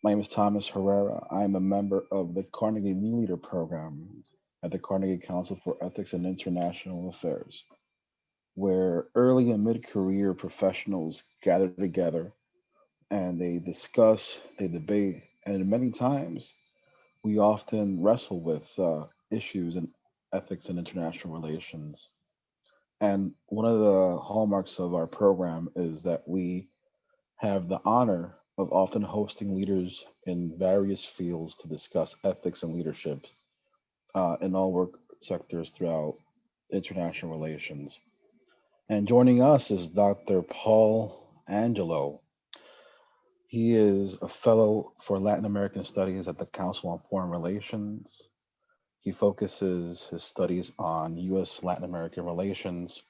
My name is Thomas Herrera. I am a member of the Carnegie New Leader Program at the Carnegie Council for Ethics and International Affairs, where early and mid career professionals gather together and they discuss, they debate, and many times we often wrestle with issues in ethics and international relations. And one of the hallmarks of our program is that we have the honor of often hosting leaders in various fields to discuss ethics and leadership in all work sectors throughout international relations. And joining us is Dr. Paul Angelo. He is a fellow for Latin American Studies at the Council on Foreign Relations. He focuses his studies on U.S. Latin American relations,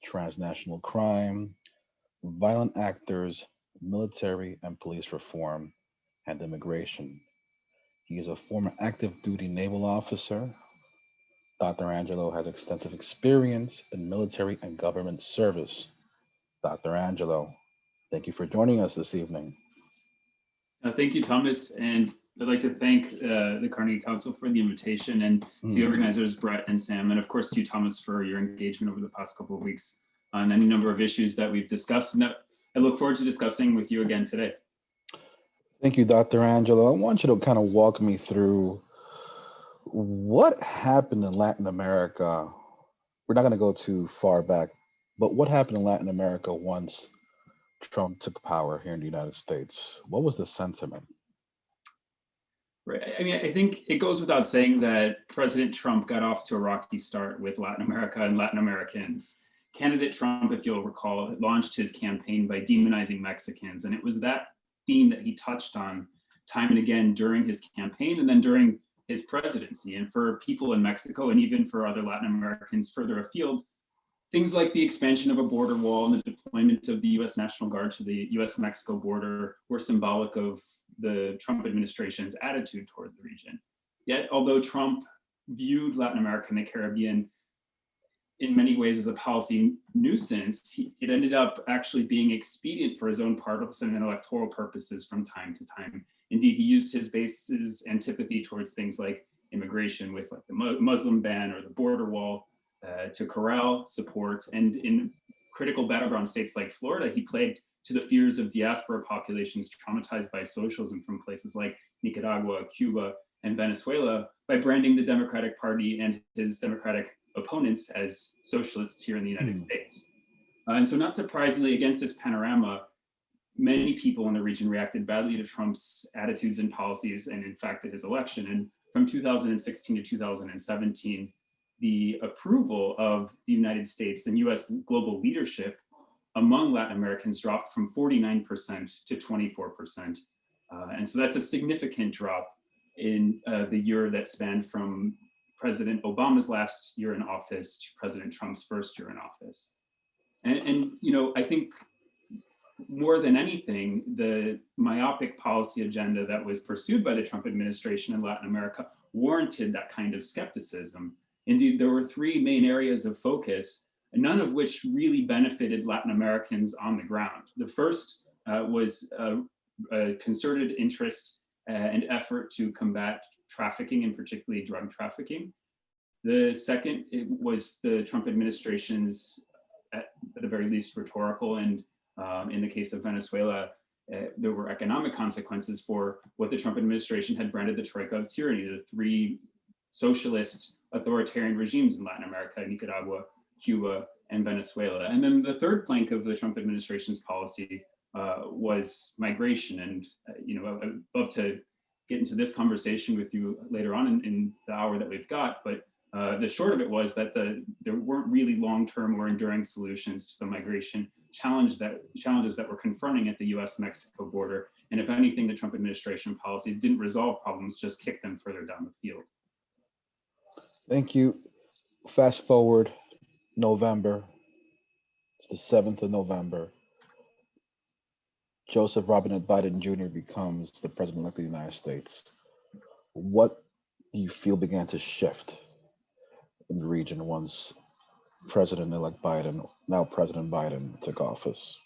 transnational crime, violent actors, military and police reform, and immigration. He is a former active duty naval officer. Dr. Angelo has extensive experience in military and government service. Dr. Angelo, thank you for joining us this evening. Thank you, Thomas, and I'd like to thank the Carnegie Council for the invitation, and to the organizers, Brett and Sam, and of course to you, Thomas, for your engagement over the past couple of weeks on any number of issues that we've discussed and that I look forward to discussing with you again today. Thank you, Dr. Angelo. I want you to kind of walk me through what happened in Latin America. We're not going to go too far back, but what happened in Latin America once Trump took power here in the United States? What was the sentiment? Right. I mean, I think it goes without saying that President Trump got off to a rocky start with Latin America and Latin Americans. Candidate Trump, if you'll recall, launched his campaign by demonizing Mexicans. And it was that theme that he touched on time and again during his campaign and then during his presidency. And for people in Mexico and even for other Latin Americans further afield, things like the expansion of a border wall and the deployment of the U.S. National Guard to the U.S.-Mexico border were symbolic of the Trump administration's attitude toward the region. Yet, although Trump viewed Latin America and the Caribbean in many ways as a policy nuisance, it ended up actually being expedient for his own partisan and electoral purposes from time to time. Indeed, he used his base's antipathy towards things like immigration with like the Muslim ban or the border wall to corral support. And in critical battleground states like Florida, he played to the fears of diaspora populations traumatized by socialism from places like Nicaragua, Cuba, and Venezuela by branding the Democratic Party and his Democratic opponents as socialists here in the United States. And so not surprisingly, against this panorama, many people in the region reacted badly to Trump's attitudes and policies, and in fact, to his election. And from 2016 to 2017, the approval of the United States and US global leadership among Latin Americans dropped from 49% to 24%. And so that's a significant drop in the year that spanned from President Obama's last year in office to President Trump's first year in office. And you know, I think more than anything, the myopic policy agenda that was pursued by the Trump administration in Latin America warranted that kind of skepticism. Indeed, there were three main areas of focus, none of which really benefited Latin Americans on the ground. The first was a concerted interest and effort to combat trafficking, and particularly drug trafficking. The second, it was the Trump administration's, at the very least, rhetorical, and in the case of Venezuela, there were economic consequences for what the Trump administration had branded the troika of tyranny, the three socialist authoritarian regimes in Latin America, Nicaragua, Cuba, and Venezuela. And then the third plank of the Trump administration's policy was migration. And you know, I'd love to get into this conversation with you later on in the hour that we've got, but the short of it was that there weren't really long-term or enduring solutions to the migration challenges that were confronting at the US-Mexico border. And if anything, the Trump administration policies didn't resolve problems, just kicked them further down the field. Thank you. Fast forward November. It's the 7th of November. Joseph Robinette Biden Jr. becomes the president-elect of the United States. What do you feel began to shift in the region once President-elect Biden, now President Biden, took office?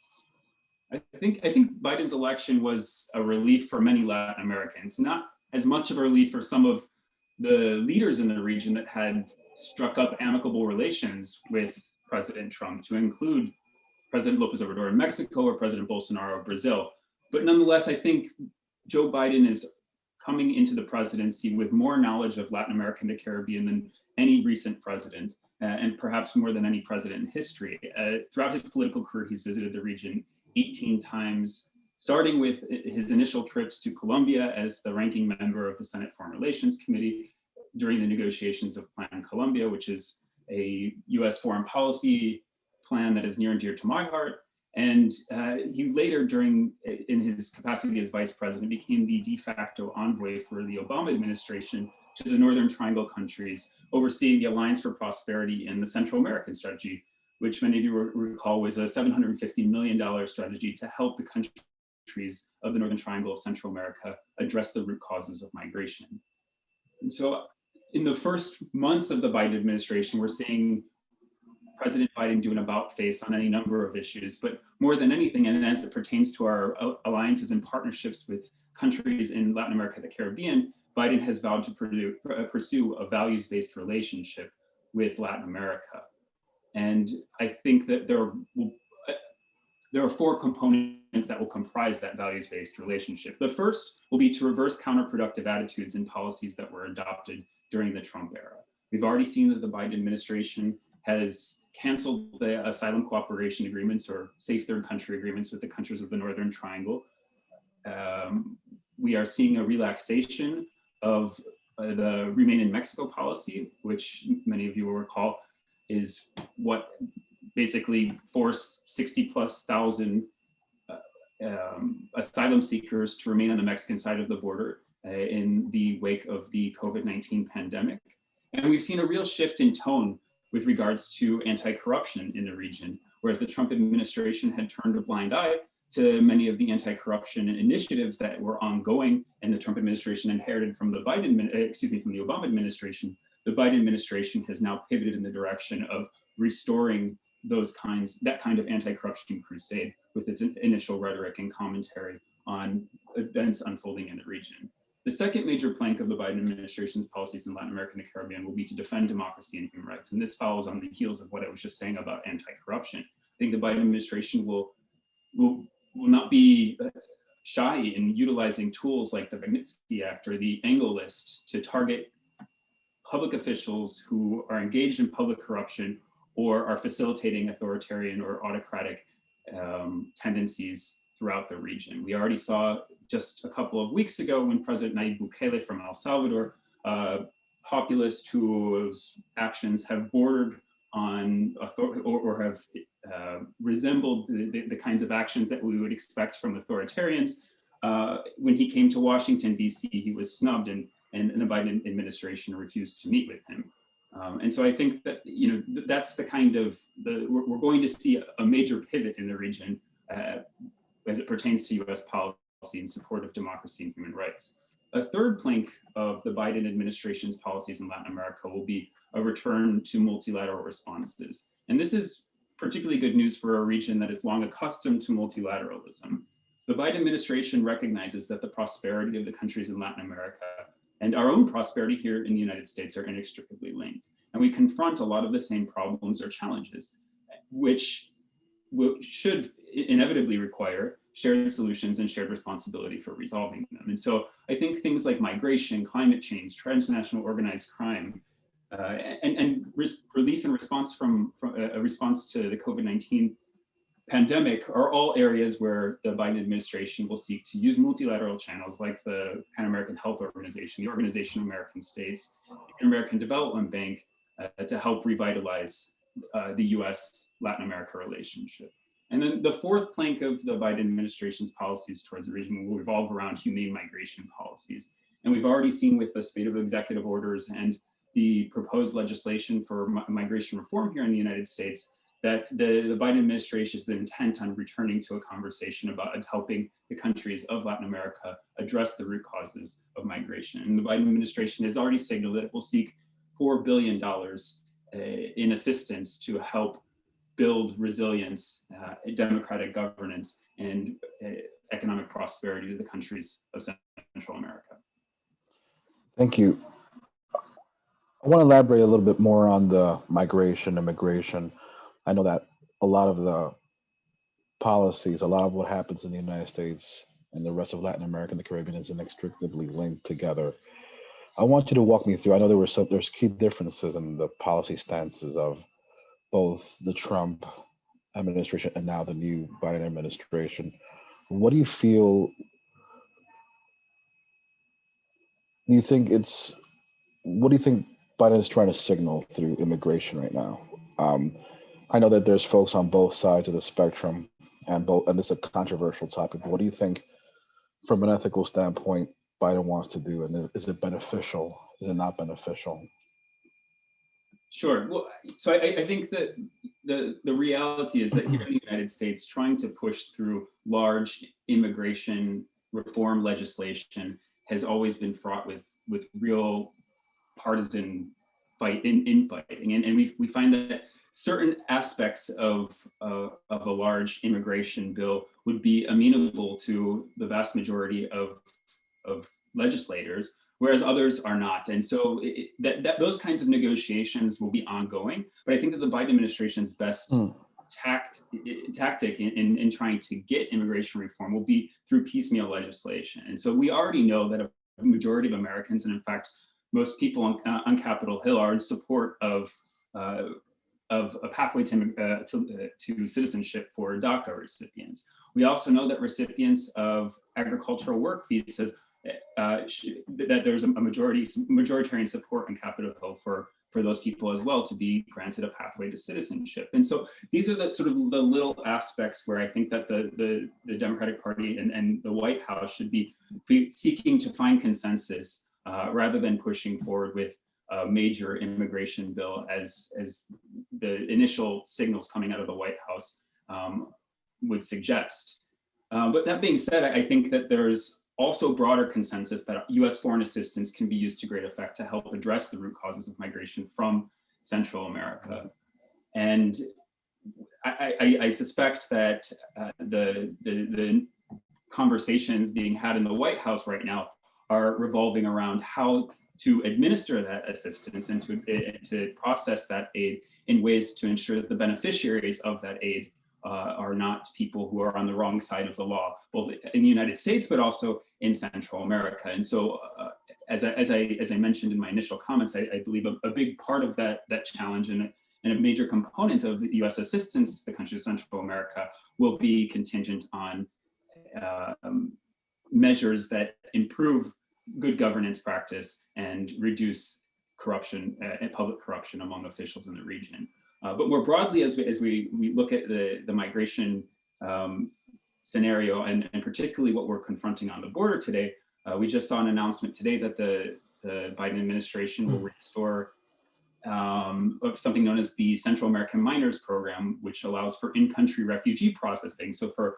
I think Biden's election was a relief for many Latin Americans, not as much of a relief for some of the leaders in the region that had struck up amicable relations with President Trump, to include President Lopez Obrador in Mexico or President Bolsonaro of Brazil. But nonetheless, I think Joe Biden is coming into the presidency with more knowledge of Latin America and the Caribbean than any recent president, and perhaps more than any president in history. Throughout his political career, he's visited the region 18 times, starting with his initial trips to Colombia as the ranking member of the Senate Foreign Relations Committee during the negotiations of Plan Colombia, which is a US foreign policy plan that is near and dear to my heart. And he later, in his capacity as vice president, became the de facto envoy for the Obama administration to the Northern Triangle countries, overseeing the Alliance for Prosperity and the Central American Strategy, which many of you recall was a $750 million strategy to help the countries of the Northern Triangle of Central America address the root causes of migration. And so in the first months of the Biden administration, we're seeing President Biden do an about face on any number of issues, but more than anything, and as it pertains to our alliances and partnerships with countries in Latin America, the Caribbean, Biden has vowed to pursue a values-based relationship with Latin America. And I think that there are four components that will comprise that values-based relationship. The first will be to reverse counterproductive attitudes and policies that were adopted during the Trump era. We've already seen that the Biden administration has canceled the asylum cooperation agreements, or safe third country agreements, with the countries of the Northern Triangle. We are seeing a relaxation of the Remain in Mexico policy, which many of you will recall is what basically forced 60,000+ asylum seekers to remain on the Mexican side of the border in the wake of the COVID-19 pandemic. And we've seen a real shift in tone with regards to anti-corruption in the region, whereas the Trump administration had turned a blind eye to many of the anti-corruption initiatives that were ongoing, and the Trump administration inherited from the from the Obama administration. The Biden administration has now pivoted in the direction of restoring that kind of anti-corruption crusade with its initial rhetoric and commentary on events unfolding in the region. The second major plank of the Biden administration's policies in Latin America and the Caribbean will be to defend democracy and human rights. And this follows on the heels of what I was just saying about anti-corruption. I think the Biden administration will not be shy in utilizing tools like the Magnitsky Act or the Engel List to target public officials who are engaged in public corruption or are facilitating authoritarian or autocratic tendencies throughout the region. We already saw just a couple of weeks ago when President Nayib Bukele from El Salvador, populist whose actions have bordered on or have resembled the kinds of actions that we would expect from authoritarians. When he came to Washington, D.C., he was snubbed, and the Biden administration refused to meet with him. And so I think that that's the kind of we're going to see a major pivot in the region as it pertains to U.S. policy in support of democracy and human rights. A third plank of the Biden administration's policies in Latin America will be a return to multilateral responses. And this is particularly good news for a region that is long accustomed to multilateralism. The Biden administration recognizes that the prosperity of the countries in Latin America and our own prosperity here in the United States are inextricably linked. And we confront a lot of the same problems or challenges, which should inevitably require shared solutions and shared responsibility for resolving them. And so I think things like migration, climate change, transnational organized crime, and relief and response from a response to the COVID-19 pandemic are all areas where the Biden administration will seek to use multilateral channels like the Pan American Health Organization, the Organization of American States, the American Development Bank, to help revitalize the U.S. Latin America relationship. And then the fourth plank of the Biden administration's policies towards the region will revolve around humane migration policies. And we've already seen with the spate of executive orders and the proposed legislation for migration reform here in the United States that the Biden administration is intent on returning to a conversation about helping the countries of Latin America address the root causes of migration. And the Biden administration has already signaled that it will seek $4 billion in assistance to help build resilience, democratic governance, and economic prosperity to the countries of Central America. Thank you. I want to elaborate a little bit more on the migration, immigration. I know that a lot of the policies, a lot of what happens in the United States and the rest of Latin America and the Caribbean is inextricably linked together. I want you to walk me through. I know there's key differences in the policy stances of both the Trump administration and now the new Biden administration. What do you feel? What do you think Biden is trying to signal through immigration right now? I know that there's folks on both sides of the spectrum, and this is a controversial topic. But what do you think, from an ethical standpoint, Biden wants to do, and is it beneficial? Is it not beneficial? Sure. Well, so I think that the reality is that here in the United States, trying to push through large immigration reform legislation has always been fraught with real partisan infighting, and we find that certain aspects of a large immigration bill would be amenable to the vast majority of legislators, whereas others are not. And so those kinds of negotiations will be ongoing. But I think that the Biden administration's best tactic in trying to get immigration reform will be through piecemeal legislation. And so we already know that a majority of Americans, and in fact, most people on Capitol Hill, are in support of a pathway to citizenship for DACA recipients. We also know that recipients of agricultural work visas, that there's a majoritarian support on Capitol Hill for those people as well to be granted a pathway to citizenship. And so these are the sort of the little aspects where I think that the Democratic Party and the White House should be seeking to find consensus rather than pushing forward with a major immigration bill as the initial signals coming out of the White House would suggest. But that being said, I think that there's also broader consensus that U.S. foreign assistance can be used to great effect to help address the root causes of migration from Central America. And I suspect that the conversations being had in the White House right now are revolving around how to administer that assistance and to process that aid in ways to ensure that the beneficiaries of that aid are not people who are on the wrong side of the law, both in the United States, but also in Central America. And so, as I mentioned in my initial comments, I believe a big part of that challenge and a major component of the U.S. assistance to the countries of Central America will be contingent on measures that improve good governance practice and reduce corruption and public corruption among officials in the region. But more broadly, as we look at the migration scenario, and particularly what we're confronting on the border today, we just saw an announcement today that the Biden administration will restore something known as the Central American Minors Program, which allows for in-country refugee processing. So for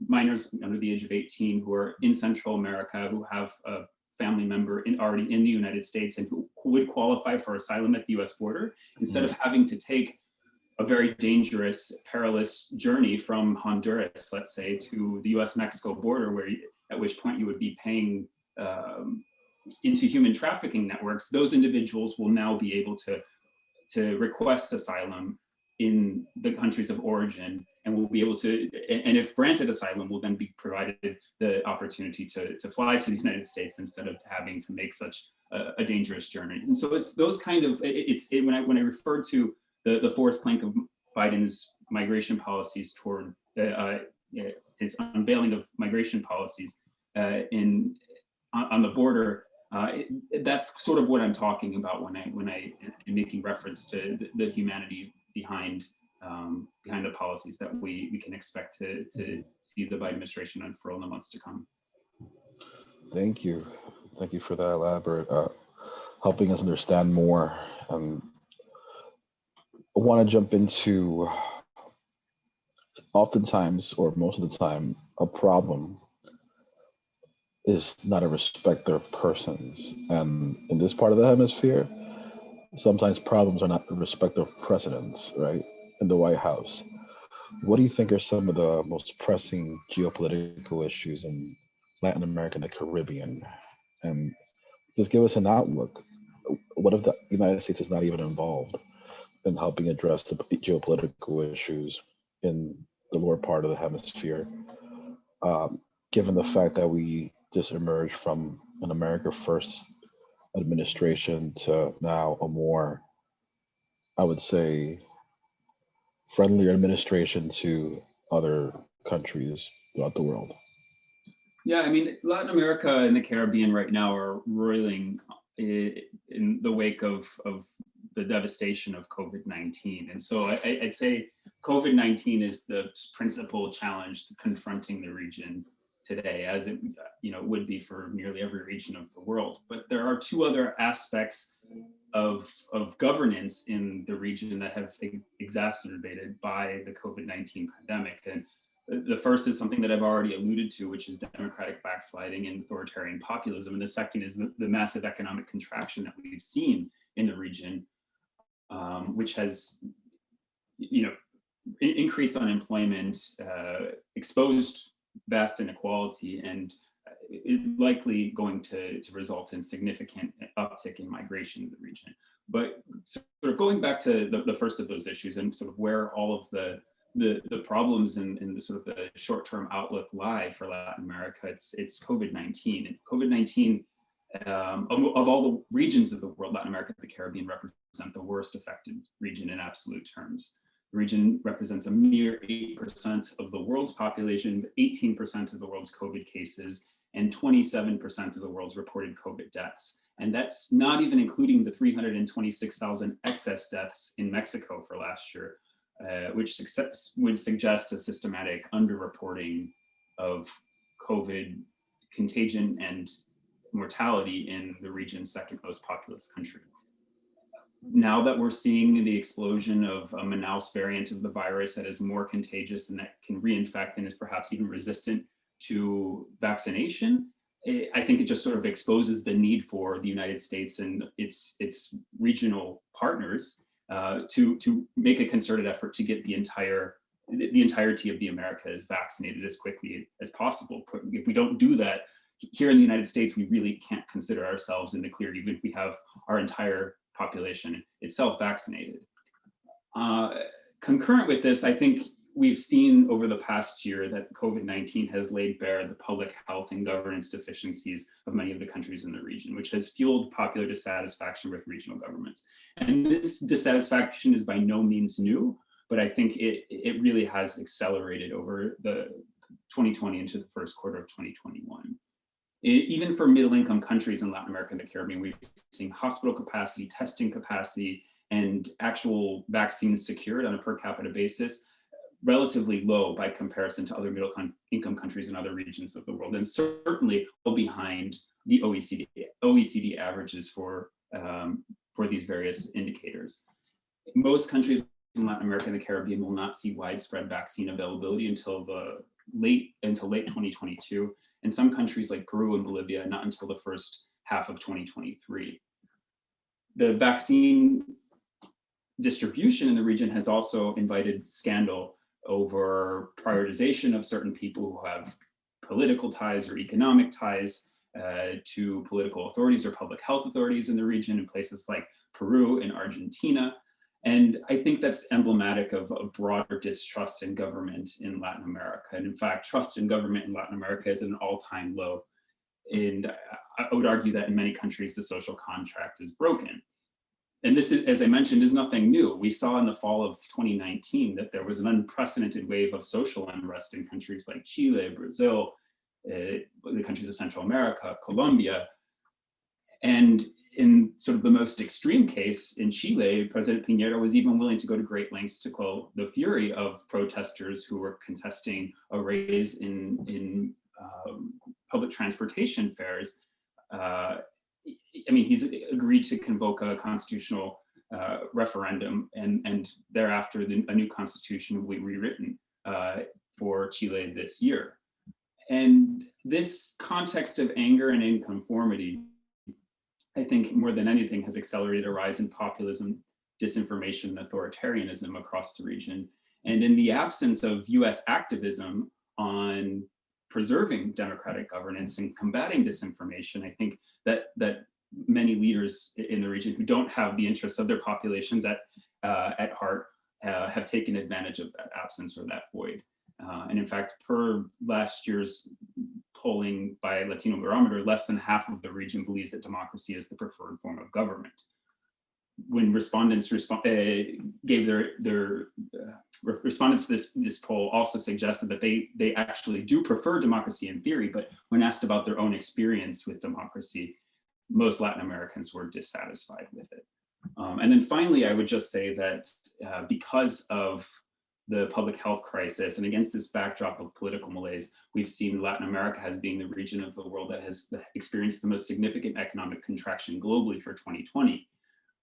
minors under the age of 18 who are in Central America, who have a family member already in the United States and who would qualify for asylum at the US border, instead of having to take a very dangerous, perilous journey from Honduras, let's say, to the US-Mexico border, at which point you would be paying into human trafficking networks, those individuals will now be able to request asylum in the countries of origin, and will be able to, and if granted asylum, will then be provided the opportunity to fly to the United States instead of having to make such a dangerous journey. And so it's those kind of, when I refer to the fourth plank of Biden's migration policies toward his unveiling of migration policies on the border, that's sort of what I'm talking about when I am making reference to the humanity behind the policies that we can expect to see the Biden administration unfurl in the months to come. Thank you for that elaborate, helping us understand more. I want to jump into, oftentimes, or most of the time, a problem is not a respecter of persons. And in this part of the hemisphere, sometimes problems are not a respecter of precedents, right? in the White House. What do you think are some of the most pressing geopolitical issues in Latin America and the Caribbean? And just give us an outlook. What if the United States is not even involved in helping address the geopolitical issues in the lower part of the hemisphere, um, given the fact that we just emerged from an America First administration to now a more, I would say, friendlier administration to other countries throughout the world? Yeah, I mean, Latin America and the Caribbean right now are roiling in the wake of the devastation of COVID-19. And so I'd say COVID-19 is the principal challenge confronting the region today, as it would be for nearly every region of the world. But there are two other aspects of governance in the region that have exacerbated by the COVID-19 pandemic. And the first is something that I've already alluded to, which is democratic backsliding and authoritarian populism. And the second is the massive economic contraction that we've seen in the region, which has, increased unemployment, exposed vast inequality, and is likely going to result in significant uptick in migration in the region. But sort of going back to the first of those issues and sort of where all of the problems and the sort of the short-term outlook lie for Latin America, it's COVID-19. And COVID-19, of all the regions of the world, Latin America and the Caribbean represent the worst affected region in absolute terms. The region represents a mere 8% of the world's population, 18% of the world's COVID cases, and 27% of the world's reported COVID deaths. And that's not even including the 326,000 excess deaths in Mexico for last year, which would suggest a systematic underreporting of COVID contagion and mortality in the region's second most populous country. Now that we're seeing the explosion of a Manaus variant of the virus that is more contagious and that can reinfect and is perhaps even resistant to vaccination, I think it just sort of exposes the need for the United States and its regional partners to make a concerted effort to get the entirety of the Americas vaccinated as quickly as possible. If we don't do that here in the United States, we really can't consider ourselves in the clear, even if we have our entire population itself vaccinated. Concurrent with this, I think we've seen over the past year that COVID-19 has laid bare the public health and governance deficiencies of many of the countries in the region, which has fueled popular dissatisfaction with regional governments. And this dissatisfaction is by no means new, but I think it really has accelerated over the 2020 into the first quarter of 2021. Even for middle-income countries in Latin America and the Caribbean, we've seen hospital capacity, testing capacity, and actual vaccines secured on a per capita basis relatively low by comparison to other middle-income countries in other regions of the world, and certainly well behind the OECD averages for these various indicators. Most countries in Latin America and the Caribbean will not see widespread vaccine availability until late 2022. In some countries like Peru and Bolivia, not until the first half of 2023. The vaccine distribution in the region has also invited scandal over prioritization of certain people who have political ties or economic ties to political authorities or public health authorities in the region in places like Peru and Argentina. And I think that's emblematic of a broader distrust in government in Latin America. And in fact, trust in government in Latin America is at an all-time low. And I would argue that in many countries, the social contract is broken. And this, as I mentioned, is nothing new. We saw in the fall of 2019 that there was an unprecedented wave of social unrest in countries like Chile, Brazil, the countries of Central America, Colombia. And in sort of the most extreme case in Chile, President Piñera was even willing to go to great lengths to quell the fury of protesters who were contesting a raise in public transportation fares. I mean, he's agreed to convoke a constitutional referendum, and thereafter a new constitution will be rewritten for Chile this year. And this context of anger and inconformity, I think more than anything, has accelerated a rise in populism disinformation and authoritarianism across the region. And in the absence of US activism on preserving democratic governance and combating disinformation, I think that many leaders in the region who don't have the interests of their populations at heart have taken advantage of that absence or that void. And in fact, per last year's polling by Latino Barometer, less than half of the region believes that democracy is the preferred form of government. When respondents gave their respondents to this poll also suggested that they actually do prefer democracy in theory, but when asked about their own experience with democracy, most Latin Americans were dissatisfied with it. And then finally, I would just say that because of the public health crisis and against this backdrop of political malaise, we've seen Latin America as being the region of the world that has experienced the most significant economic contraction globally for 2020.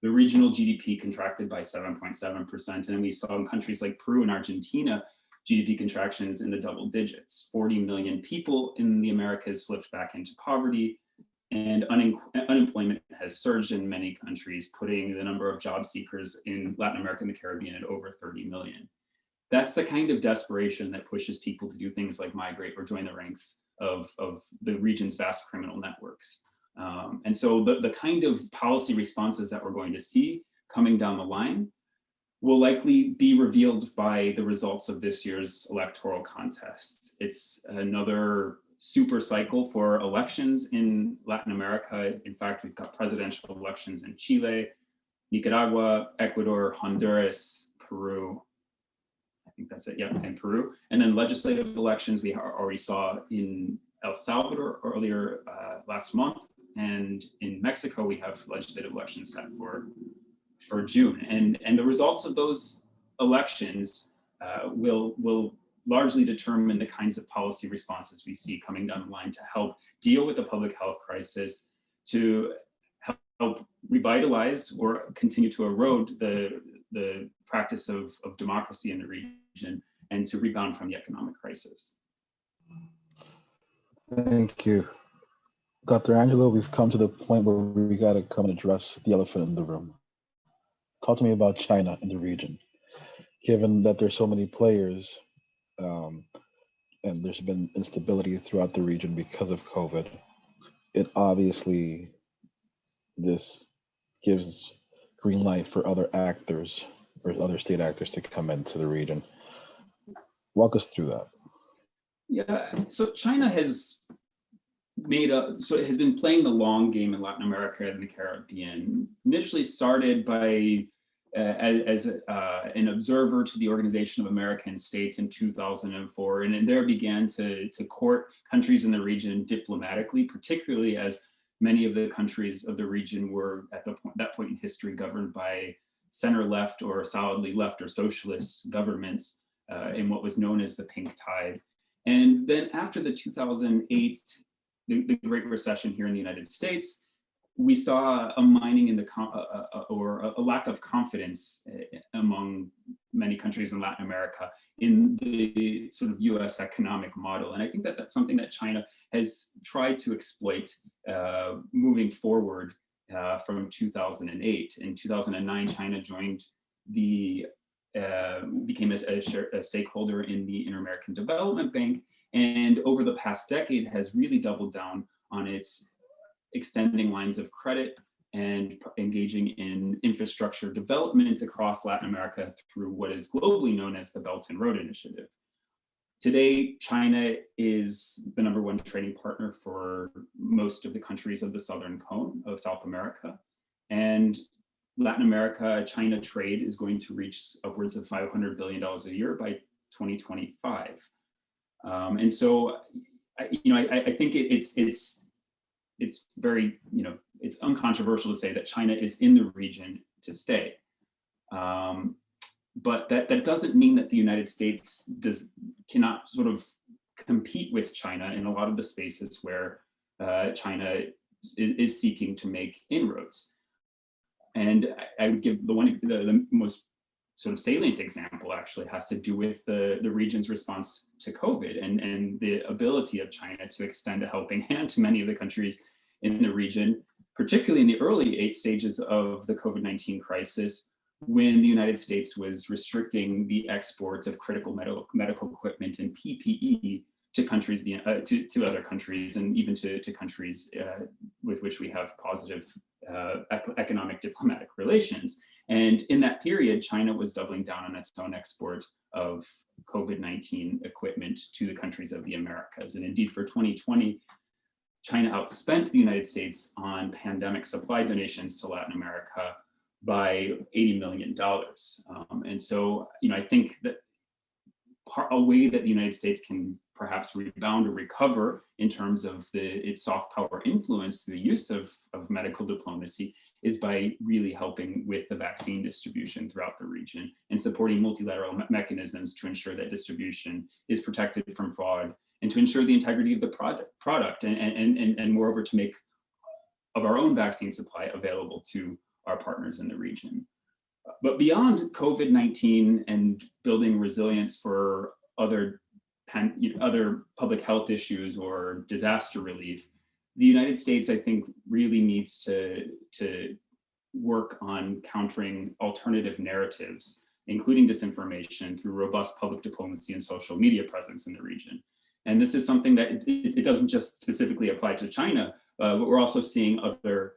The regional GDP contracted by 7.7%, and we saw in countries like Peru and Argentina, GDP contractions in the double digits. 40 million people in the Americas slipped back into poverty, and unemployment has surged in many countries, putting the number of job seekers in Latin America and the Caribbean at over 30 million. That's the kind of desperation that pushes people to do things like migrate or join the ranks of the region's vast criminal networks. And so the kind of policy responses that we're going to see coming down the line will likely be revealed by the results of this year's electoral contests. It's another super cycle for elections in Latin America. In fact, we've got presidential elections in Chile, Nicaragua, Ecuador, Honduras, Peru. I think that's it, yeah, and Peru. And then legislative elections we already saw in El Salvador earlier last month. And in Mexico, we have legislative elections set for June. And the results of those elections will largely determine the kinds of policy responses we see coming down the line to help deal with the public health crisis, to help revitalize or continue to erode the practice of democracy in the region, and to rebound from the economic crisis. Thank you. Dr. Angelo, we've come to the point where we got to come and address the elephant in the room. Talk to me about China in the region. Given that there's so many players and there's been instability throughout the region because of COVID, it obviously, this gives green light for other actors or other state actors to come into the region. Walk us through that. Yeah, so China has been playing the long game in Latin America and the Caribbean. Initially started by as an observer to the Organization of American States in 2004, and there began to court countries in the region diplomatically, particularly as many of the countries of the region were at that point in history governed by center-left or solidly left or socialist governments in what was known as the Pink Tide. And then after the 2008, the Great Recession here in the United States, we saw a mining in or a lack of confidence among many countries in Latin America in the sort of US economic model. And I think that that's something that China has tried to exploit moving forward from 2008. In 2009, China joined became a stakeholder in the Inter-American Development Bank, and over the past decade has really doubled down on its extending lines of credit and engaging in infrastructure development across Latin America through what is globally known as the Belt and Road Initiative. Today, China is the #1 trading partner for most of the countries of the Southern Cone of South America. And Latin America, China trade is going to reach upwards of $500 billion a year by 2025. And so, I think it's very, it's uncontroversial to say that China is in the region to stay. But that doesn't mean that the United States cannot sort of compete with China in a lot of the spaces where China is seeking to make inroads. And I would give the most sort of salient example actually has to do with the region's response to COVID and the ability of China to extend a helping hand to many of the countries in the region, particularly in the early 8 stages of the COVID-19 crisis, when the United States was restricting the exports of critical medical equipment and PPE to countries, to other countries, and even to countries with which we have positive economic diplomatic relations. And in that period, China was doubling down on its own export of COVID-19 equipment to the countries of the Americas. And indeed, for 2020, China outspent the United States on pandemic supply donations to Latin America by $80 million. And so, I think that a way that the United States can perhaps rebound or recover in terms of its soft power influence through the use of medical diplomacy is by really helping with the vaccine distribution throughout the region and supporting multilateral mechanisms to ensure that distribution is protected from fraud and to ensure the integrity of the product and moreover to make of our own vaccine supply available to our partners in the region. But beyond COVID-19 and building resilience for other public health issues or disaster relief, the United States, I think, really needs to work on countering alternative narratives, including disinformation, through robust public diplomacy and social media presence in the region. And this is something that it doesn't just specifically apply to China, but we're also seeing other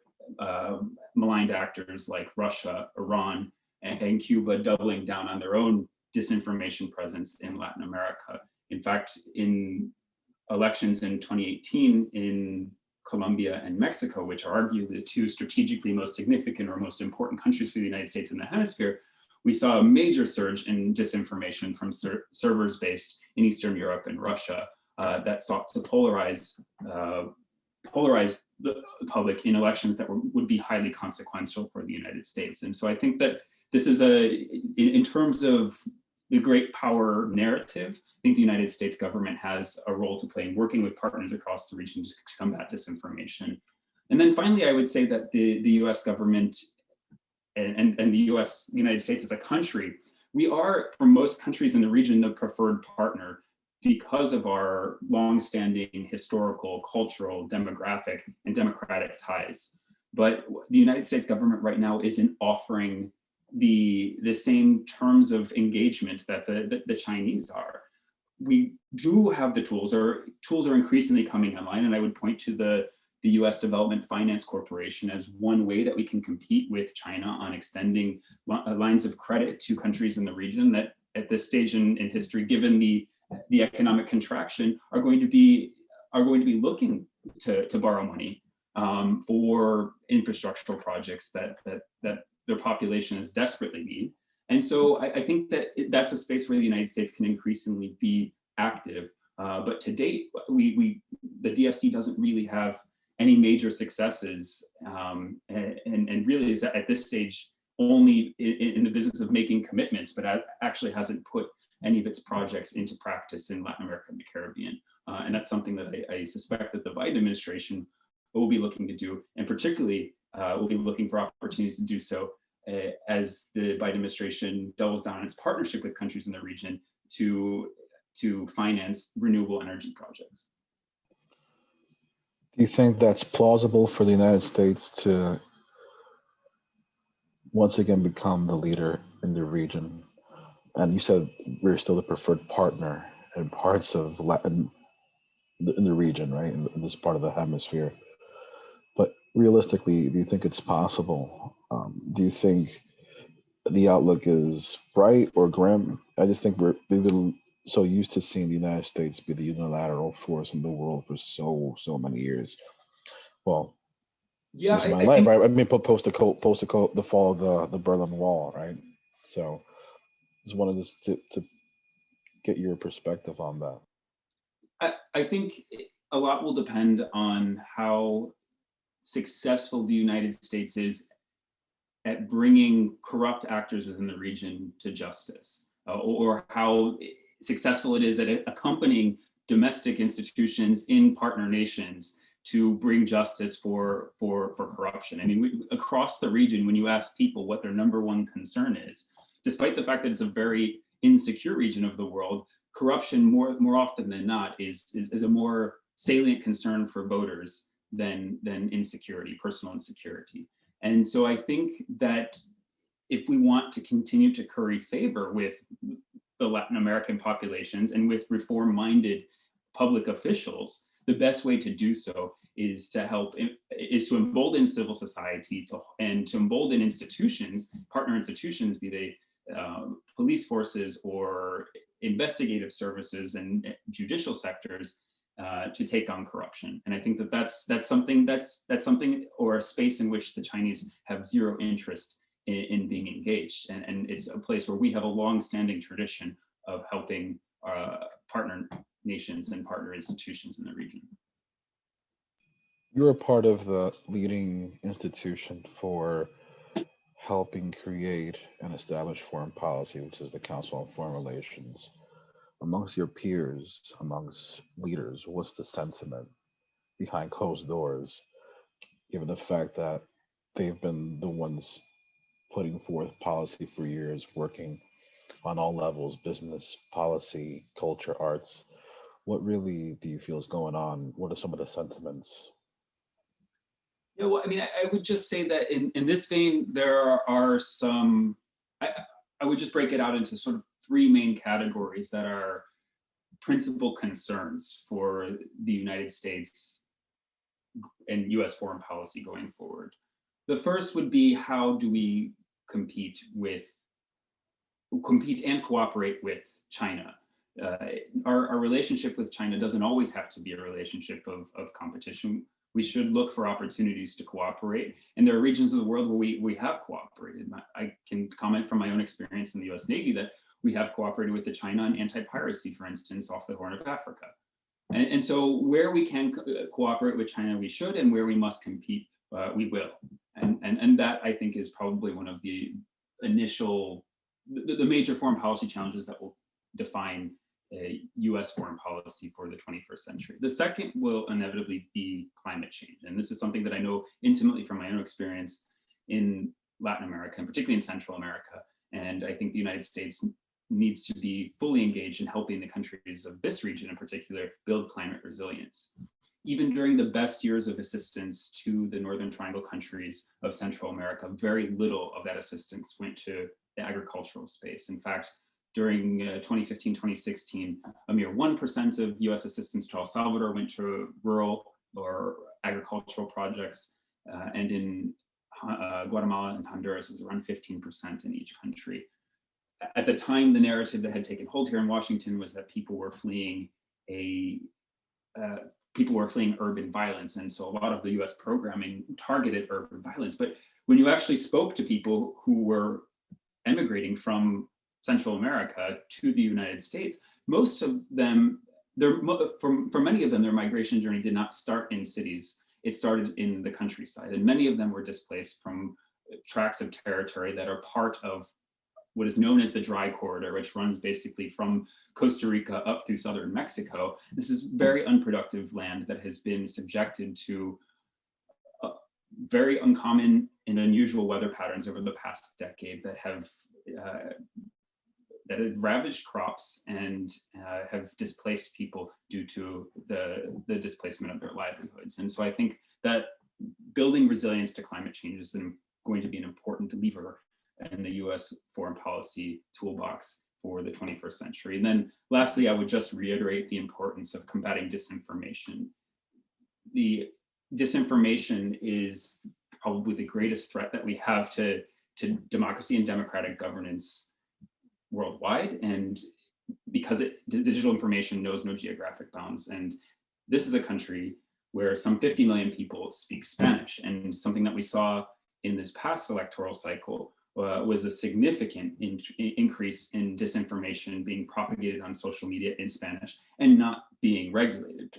maligned actors like Russia, Iran, and Cuba doubling down on their own disinformation presence in Latin America. In fact, in elections in 2018 in Colombia and Mexico, which are arguably the two strategically most significant or most important countries for the United States in the hemisphere, we saw a major surge in disinformation from servers based in Eastern Europe and Russia that sought to polarize the public in elections that would be highly consequential for the United States. And so I think that this is in terms of the great power narrative, I think the United States government has a role to play in working with partners across the region to combat disinformation. And then finally, I would say that the US government and the United States as a country, we are, for most countries in the region, the preferred partner because of our longstanding historical, cultural, demographic, and democratic ties. But the United States government right now isn't offering the same terms of engagement that the Chinese are. We do have the tools, or tools are increasingly coming online, and I would point to the U.S. Development Finance Corporation as one way that we can compete with China on extending lines of credit to countries in the region that at this stage in history, given the economic contraction, are going to be looking to borrow money for infrastructural projects that their populations desperately need. And so I think that that's a space where the United States can increasingly be active. But to date, the DFC doesn't really have any major successes, and really is at this stage only in the business of making commitments, but actually hasn't put any of its projects into practice in Latin America and the Caribbean. And that's something that I suspect that the Biden administration will be looking to do, and particularly will be looking for opportunities to do so as the Biden administration doubles down on its partnership with countries in the region to finance renewable energy projects. Do you think that's plausible for the United States to once again become the leader in the region? And you said we're still the preferred partner in parts of Latin in the region, right? In this part of the hemisphere. But realistically, do you think it's possible? Do you think the outlook is bright or grim? I just think we've been so used to seeing the United States be the unilateral force in the world for so many years. Well, yeah, most of my life, right? I mean, post the fall of the Berlin Wall, right? So, just wanted to get your perspective on that. I think a lot will depend on how successful the United States is at bringing corrupt actors within the region to justice, or how successful it is at accompanying domestic institutions in partner nations to bring justice for corruption. I mean, across the region, when you ask people what their number one concern is, despite the fact that it's a very insecure region of the world, corruption more often than not is a more salient concern for voters than insecurity, personal insecurity. And so I think that if we want to continue to curry favor with the Latin American populations and with reform-minded public officials, the best way to do so is to embolden civil society and to embolden institutions, partner institutions, be they police forces or investigative services and judicial sectors, to take on corruption. And I think that that's something or a space in which the Chinese have zero interest in being engaged. And it's a place where we have a long-standing tradition of helping partner nations and partner institutions in the region. You're a part of the leading institution for helping create and establish foreign policy, which is the Council on Foreign Relations. Amongst your peers, amongst leaders, what's the sentiment behind closed doors, given the fact that they've been the ones putting forth policy for years, working on all levels, business, policy, culture, arts? What really do you feel is going on? What are some of the sentiments? Yeah, well, I mean, I would just say that in this vein, there are some, I would just break it out into sort of three main categories that are principal concerns for the United States and US foreign policy going forward. The first would be, how do we compete and cooperate with China? Our relationship with China doesn't always have to be a relationship of competition. We should look for opportunities to cooperate. And there are regions of the world where we have cooperated. I can comment from my own experience in the US Navy that we have cooperated with the China on anti-piracy, for instance, off the Horn of Africa. And so where we can cooperate with China, we should, and where we must compete, we will. And that, I think, is probably one of the initial, the major foreign policy challenges that will define US foreign policy for the 21st century. The second will inevitably be climate change. And this is something that I know intimately from my own experience in Latin America, and particularly in Central America. And I think the United States needs to be fully engaged in helping the countries of this region in particular build climate resilience. Even during the best years of assistance to the Northern Triangle countries of Central America, very little of that assistance went to the agricultural space. In fact, during 2015, 2016, a mere 1% of US assistance to El Salvador went to rural or agricultural projects. And in Guatemala and Honduras is around 15% in each country. At the time, the narrative that had taken hold here in Washington was that people were fleeing urban violence. And so a lot of the US programming targeted urban violence. But when you actually spoke to people who were emigrating from Central America to the United States, most of them, for many of them, their migration journey did not start in cities. It started in the countryside. And many of them were displaced from tracts of territory that are part of what is known as the Dry Corridor, which runs basically from Costa Rica up through southern Mexico. This is very unproductive land that has been subjected to very uncommon and unusual weather patterns over the past decade that have ravaged crops and have displaced people due to the displacement of their livelihoods. And so I think that building resilience to climate change is going to be an important lever in the US foreign policy toolbox for the 21st century. And then lastly, I would just reiterate the importance of combating disinformation. The disinformation is probably the greatest threat that we have to democracy and democratic governance worldwide. And because digital information knows no geographic bounds. And this is a country where some 50 million people speak Spanish. And something that we saw in this past electoral cycle was a significant increase in disinformation being propagated on social media in Spanish and not being regulated.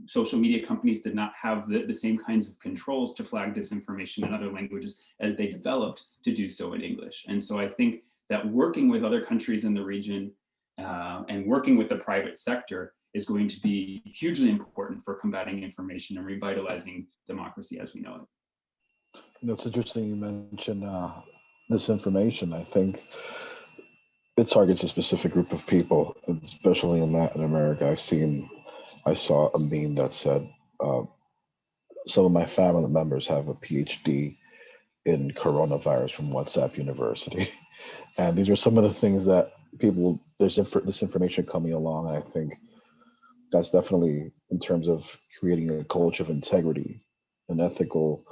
Social media companies did not have the same kinds of controls to flag disinformation in other languages as they developed to do so in English. And so I think that working with other countries in the region and working with the private sector is going to be hugely important for combating information and revitalizing democracy as we know it. You know, it's interesting you mentioned disinformation. I think it targets a specific group of people, especially in Latin America. I saw a meme that said, some of my family members have a PhD in coronavirus from WhatsApp University. And these are some of the things that there's this information coming along. And I think that's definitely in terms of creating a culture of integrity and ethical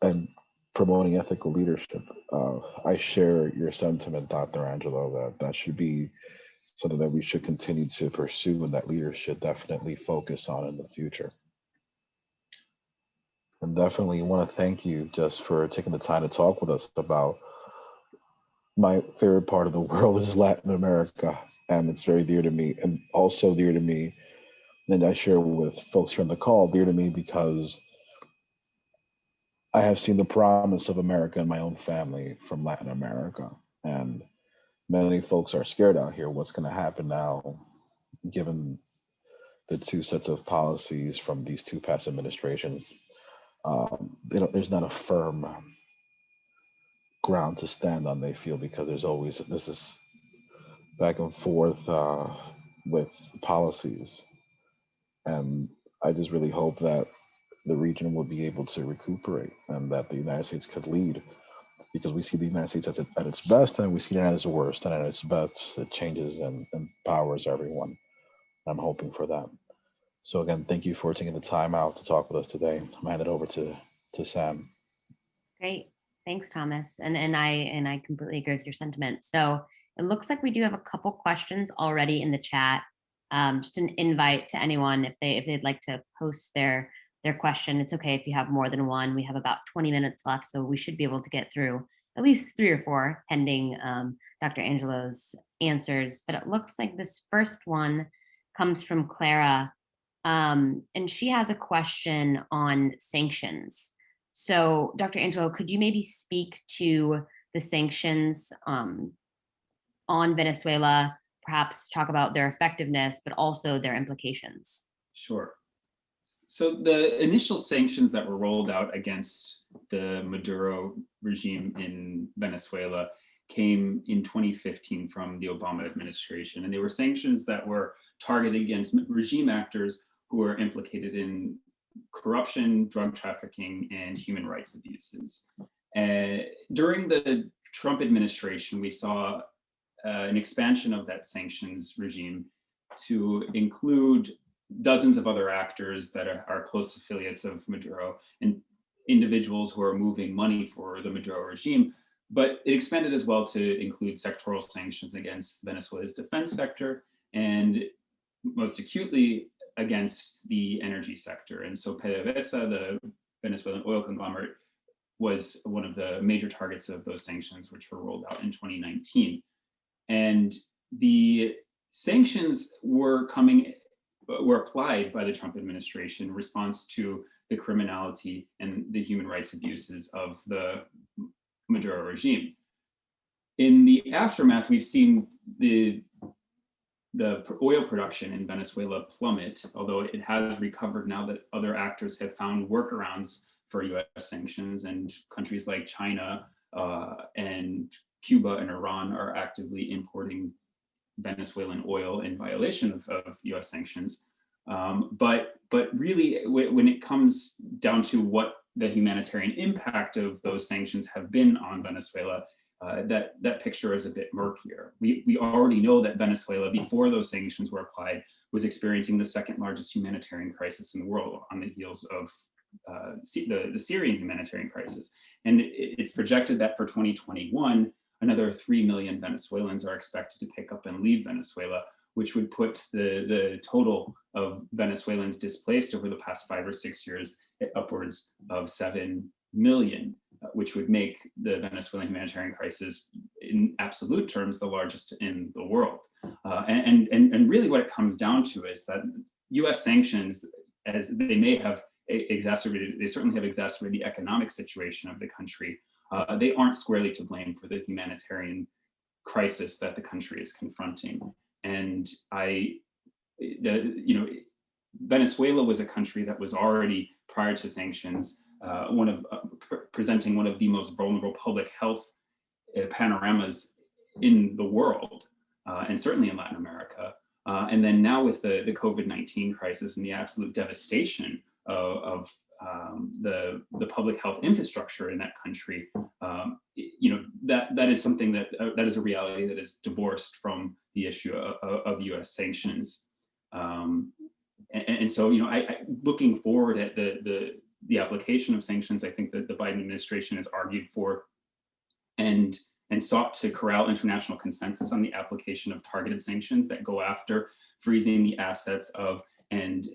and promoting ethical leadership. I share your sentiment, Dr. Angelo, that should be something that we should continue to pursue and that leaders should definitely focus on in the future. And definitely want to thank you just for taking the time to talk with us about my favorite part of the world is Latin America. And it's very dear to me and also dear to me. And I share with folks here on the call, dear to me because I have seen the promise of America in my own family from Latin America. And many folks are scared out here what's going to happen now, given the two sets of policies from these two past administrations. There's not a firm ground to stand on, they feel, because there's always this back and forth with policies. And I just really hope that the region will be able to recuperate and that the United States could lead, because we see the United States at its best and we see it at its worst, and at its best it changes and empowers everyone. I'm hoping for that. So again, thank you for taking the time out to talk with us today. I'm handing it over to Sam. Great. Thanks, Thomas. And I completely agree with your sentiment. So it looks like we do have a couple questions already in the chat. Just an invite to anyone if they'd like to post their question. It's okay if you have more than one. We have about 20 minutes left, so we should be able to get through at least 3 or 4 pending Dr. Angelo's answers. But it looks like this first one comes from Clara, and she has a question on sanctions. So, Dr. Angelo, could you maybe speak to the sanctions on Venezuela, perhaps talk about their effectiveness, but also their implications? Sure. So the initial sanctions that were rolled out against the Maduro regime in Venezuela came in 2015 from the Obama administration. And they were sanctions that were targeted against regime actors who were implicated in corruption, drug trafficking, and human rights abuses. During the Trump administration, we saw an expansion of that sanctions regime to include dozens of other actors that are close affiliates of Maduro and individuals who are moving money for the Maduro regime. But it expanded as well to include sectoral sanctions against Venezuela's defense sector and most acutely against the energy sector. And so PDVSA, the Venezuelan oil conglomerate, was one of the major targets of those sanctions, which were rolled out in 2019. And the sanctions were applied by the Trump administration in response to the criminality and the human rights abuses of the Maduro regime. In the aftermath, we've seen the oil production in Venezuela plummet, although it has recovered now that other actors have found workarounds for US sanctions, and countries like China and Cuba and Iran are actively importing Venezuelan oil in violation of US sanctions. But really, when it comes down to what the humanitarian impact of those sanctions have been on Venezuela, that picture is a bit murkier. We already know that Venezuela, before those sanctions were applied, was experiencing the second largest humanitarian crisis in the world on the heels of the Syrian humanitarian crisis. And it's projected that for 2021, another 3 million Venezuelans are expected to pick up and leave Venezuela, which would put the total of Venezuelans displaced over the past 5 or 6 years at upwards of 7 million, which would make the Venezuelan humanitarian crisis in absolute terms the largest in the world. And really what it comes down to is that US sanctions, as they may have exacerbated, they certainly have exacerbated the economic situation of the country. They aren't squarely to blame for the humanitarian crisis that the country is confronting. And Venezuela was a country that was already, prior to sanctions, presenting one of the most vulnerable public health panoramas in the world, and certainly in Latin America. And then now with the COVID-19 crisis and the absolute devastation of the public health infrastructure in that country, that is something that is a reality that is divorced from the issue of U.S. sanctions. And so, looking forward at the application of sanctions, I think that the Biden administration has argued for and sought to corral international consensus on the application of targeted sanctions that go after freezing the assets of and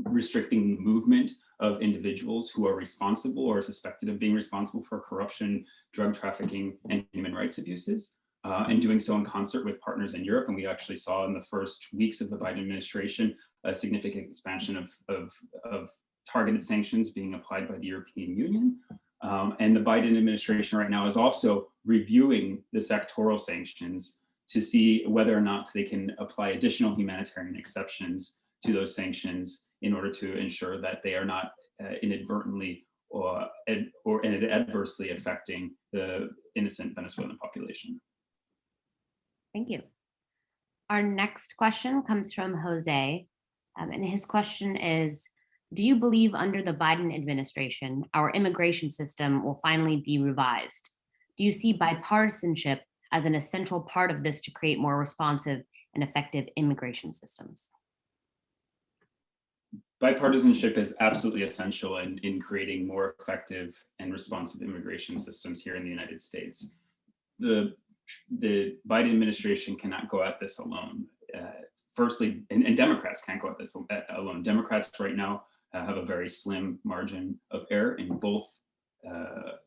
restricting the movement of individuals who are responsible or suspected of being responsible for corruption, drug trafficking, and human rights abuses, and doing so in concert with partners in Europe. And we actually saw in the first weeks of the Biden administration a significant expansion of targeted sanctions being applied by the European Union. And the Biden administration right now is also reviewing the sectoral sanctions to see whether or not they can apply additional humanitarian exceptions to those sanctions in order to ensure that they are not inadvertently or adversely affecting the innocent Venezuelan population. Thank you. Our next question comes from Jose, and his question is, do you believe under the Biden administration, our immigration system will finally be revised? Do you see bipartisanship as an essential part of this to create more responsive and effective immigration systems? Bipartisanship is absolutely essential in creating more effective and responsive immigration systems here in the United States. The Biden administration cannot go at this alone. Firstly, and Democrats can't go at this alone. Democrats right now have a very slim margin of error in both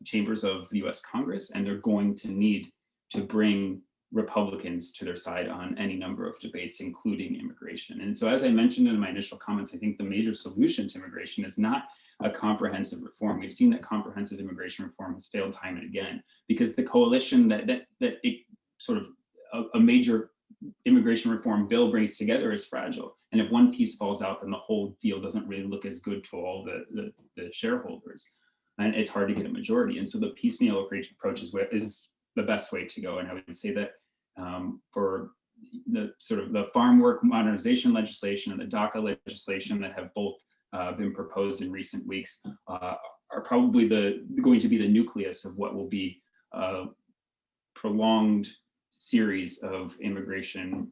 chambers of the US Congress, and they're going to need to bring Republicans to their side on any number of debates, including immigration. And so, as I mentioned in my initial comments, I think the major solution to immigration is not a comprehensive reform. We've seen that comprehensive immigration reform has failed time and again because the coalition that it sort of a major immigration reform bill brings together is fragile. And if one piece falls out, then the whole deal doesn't really look as good to all the shareholders. And it's hard to get a majority. And so the piecemeal approach is the best way to go. And I would say that for the sort of the farm work modernization legislation and the DACA legislation that have both been proposed in recent weeks are probably going to be the nucleus of what will be a prolonged series of immigration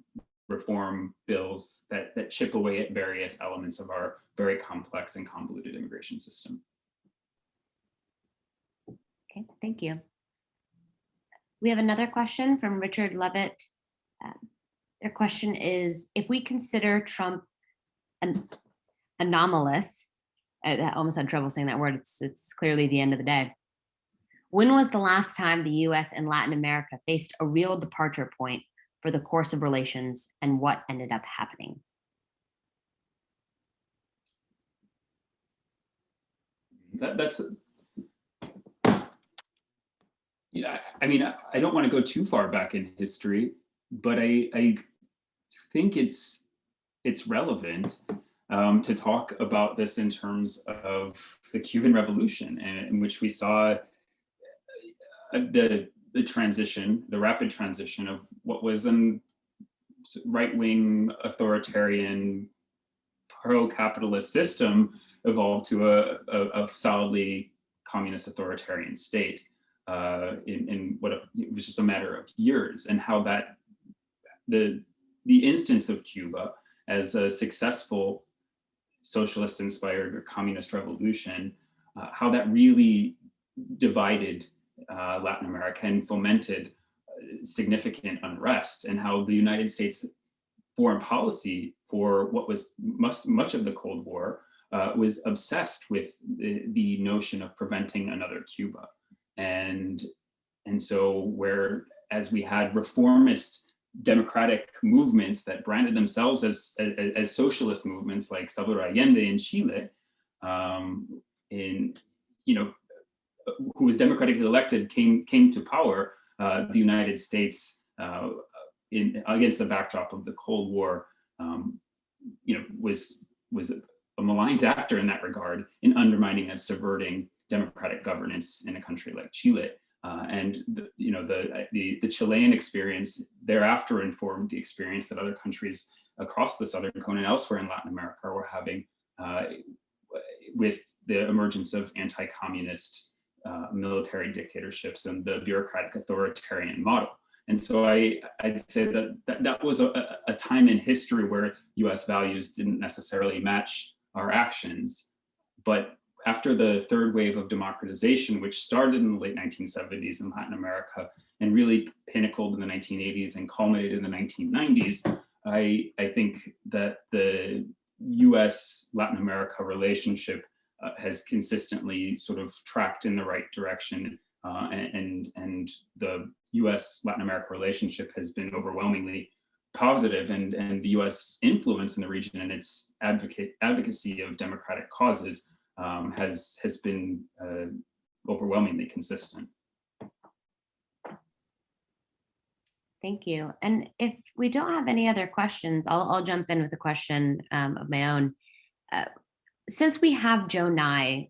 reform bills that chip away at various elements of our very complex and convoluted immigration system. Okay, thank you. We have another question from Richard Levitt. Their question is, if we consider Trump anomalous, I almost had trouble saying that word, it's clearly the end of the day. When was the last time the US and Latin America faced a real departure point for the course of relations, and what ended up happening? That's I mean, I don't want to go too far back in history, but I think it's relevant to talk about this in terms of the Cuban Revolution, in which we saw the rapid transition of what was a right-wing authoritarian pro-capitalist system evolved to a solidly communist authoritarian state. In what it was just a matter of years, and how that the instance of Cuba as a successful socialist-inspired or communist revolution, how that really divided Latin America and fomented significant unrest, and how the United States foreign policy for what was much of the Cold War was obsessed with the notion of preventing another Cuba. And so whereas we had reformist democratic movements that branded themselves as socialist movements like Salvador Allende in Chile, who was democratically elected, came to power, the United States against the backdrop of the Cold War, was a maligned actor in that regard in undermining and subverting democratic governance in a country like Chile. And the Chilean experience thereafter informed the experience that other countries across the Southern Cone and elsewhere in Latin America were having with the emergence of anti-communist military dictatorships and the bureaucratic authoritarian model. And so I'd say that was a time in history where US values didn't necessarily match our actions. But after the third wave of democratization, which started in the late 1970s in Latin America and really pinnacled in the 1980s and culminated in the 1990s, I think that the US Latin America relationship has consistently sort of tracked in the right direction, and the U.S. Latin America relationship has been overwhelmingly positive, and the U.S. influence in the region and its advocacy of democratic causes has been overwhelmingly consistent. Thank you. And if we don't have any other questions, I'll jump in with a question of my own. Since we have Joe Nye,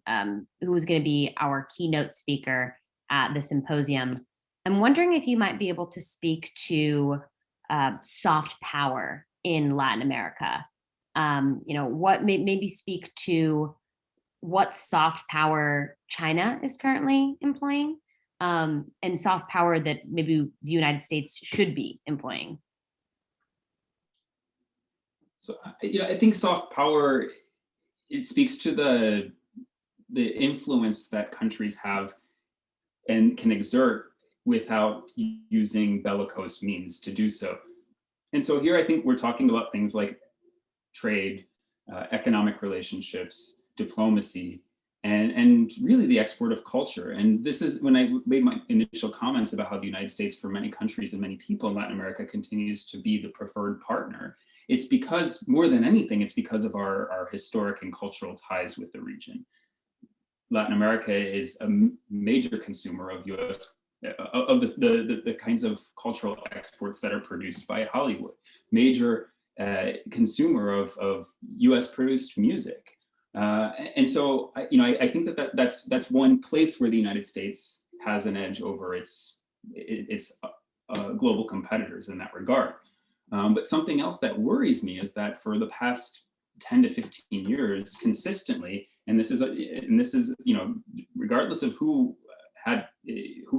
who is going to be our keynote speaker at the symposium, I'm wondering if you might be able to speak to soft power in Latin America. What maybe speak to what soft power China is currently employing, and soft power that maybe the United States should be employing. So, I think soft power, it speaks to the influence that countries have and can exert without using bellicose means to do so. And so here I think we're talking about things like trade, economic relationships, diplomacy, and really the export of culture. And this is when I made my initial comments about how the United States, for many countries and many people in Latin America, continues to be the preferred partner. It's because, more than anything, it's because of our historic and cultural ties with the region. Latin America is a major consumer of the kinds of cultural exports that are produced by Hollywood, major consumer of US produced music. And so, I think that's one place where the United States has an edge over its global competitors in that regard. But something else that worries me is that for the past 10 to 15 years, consistently, and this is regardless of who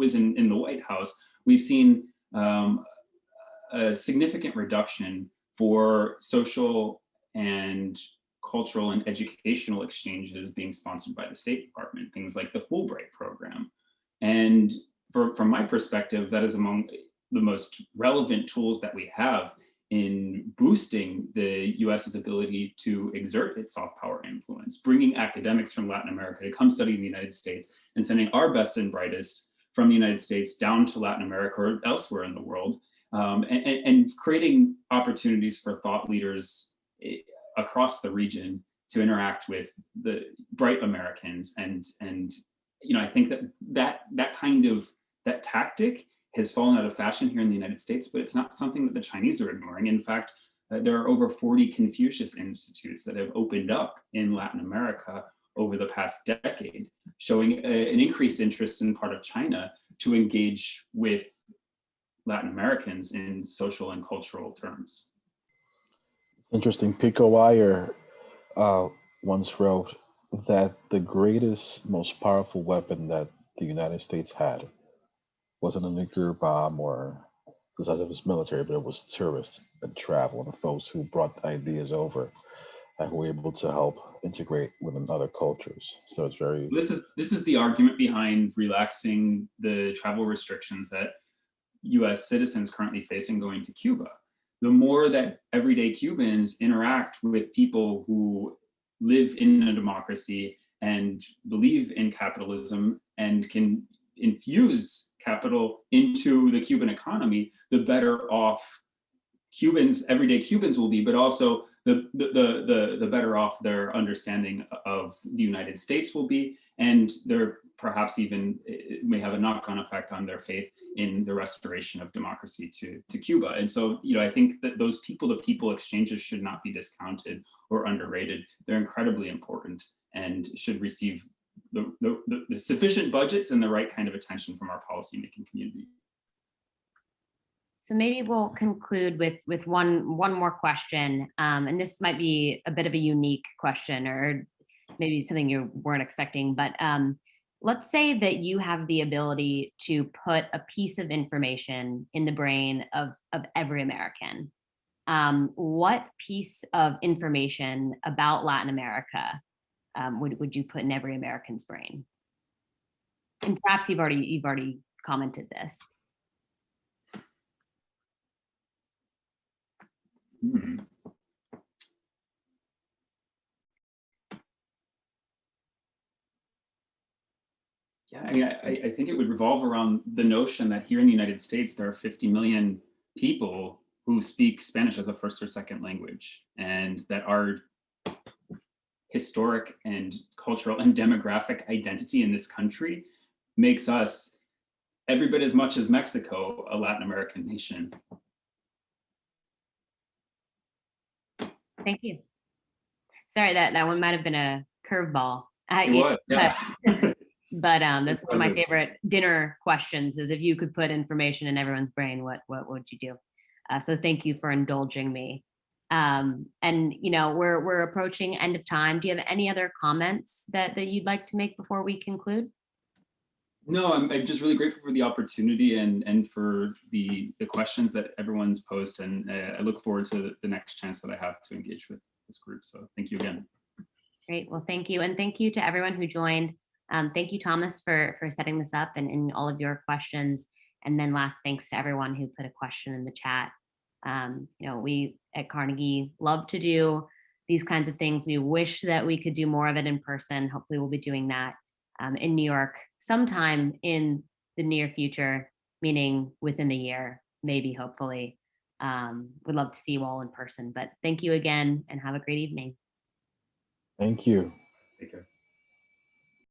is in the White House, we've seen a significant reduction for social and cultural and educational exchanges being sponsored by the State Department, things like the Fulbright program. And from my perspective, that is among the most relevant tools that we have in boosting the US's ability to exert its soft power influence, bringing academics from Latin America to come study in the United States and sending our best and brightest from the United States down to Latin America or elsewhere in the world, and creating opportunities for thought leaders across the region to interact with the bright Americans. And I think that tactic has fallen out of fashion here in the United States, but it's not something that the Chinese are ignoring. In fact, there are over 40 Confucius Institutes that have opened up in Latin America over the past decade, showing an increased interest in part of China to engage with Latin Americans in social and cultural terms. Interesting. Pico Iyer once wrote that the greatest, most powerful weapon that the United States had wasn't a nuclear bomb or the size of its military, but it was tourists and travel and folks who brought ideas over and who were able to help integrate within other cultures. So it's very... This is the argument behind relaxing the travel restrictions that US citizens currently face in going to Cuba. The more that everyday Cubans interact with people who live in a democracy and believe in capitalism and can infuse capital into the Cuban economy, the better off everyday Cubans will be, but also the better off their understanding of the United States will be, and there perhaps even may have a knock-on effect on their faith in the restoration of democracy to Cuba. And so, I think that those people-to-people exchanges should not be discounted or underrated. They're incredibly important and should receive the sufficient budgets and the right kind of attention from our policymaking community. So maybe we'll conclude with one more question, and this might be a bit of a unique question, or maybe something you weren't expecting. But let's say that you have the ability to put a piece of information in the brain of every American. What piece of information about Latin America would you put in every American's brain? And perhaps you've already commented this. Hmm. Yeah, I mean, I think it would revolve around the notion that here in the United States, there are 50 million people who speak Spanish as a first or second language, and that our historic and cultural and demographic identity in this country makes us every bit as much as Mexico a Latin American nation. Thank you. Sorry, that one might have been a curveball at It you, was, yeah. but that's It's one of my clever. favorite dinner questions, is if you could put information in everyone's brain, what would you do? So thank you for indulging me. And we're approaching end of time. Do you have any other comments that you'd like to make before we conclude? No, I'm just really grateful for the opportunity and for the questions that everyone's posed, and I look forward to the next chance that I have to engage with this group. So thank you again. Great. Well, thank you. And thank you to everyone who joined. Thank you, Thomas, for setting this up and all of your questions. And then last, thanks to everyone who put a question in the chat. We at Carnegie love to do these kinds of things. We wish that we could do more of it in person. Hopefully we'll be doing that in New York sometime in the near future, meaning within the year, maybe, hopefully. Would love to see you all in person. But thank you again and have a great evening. Thank you. Take care.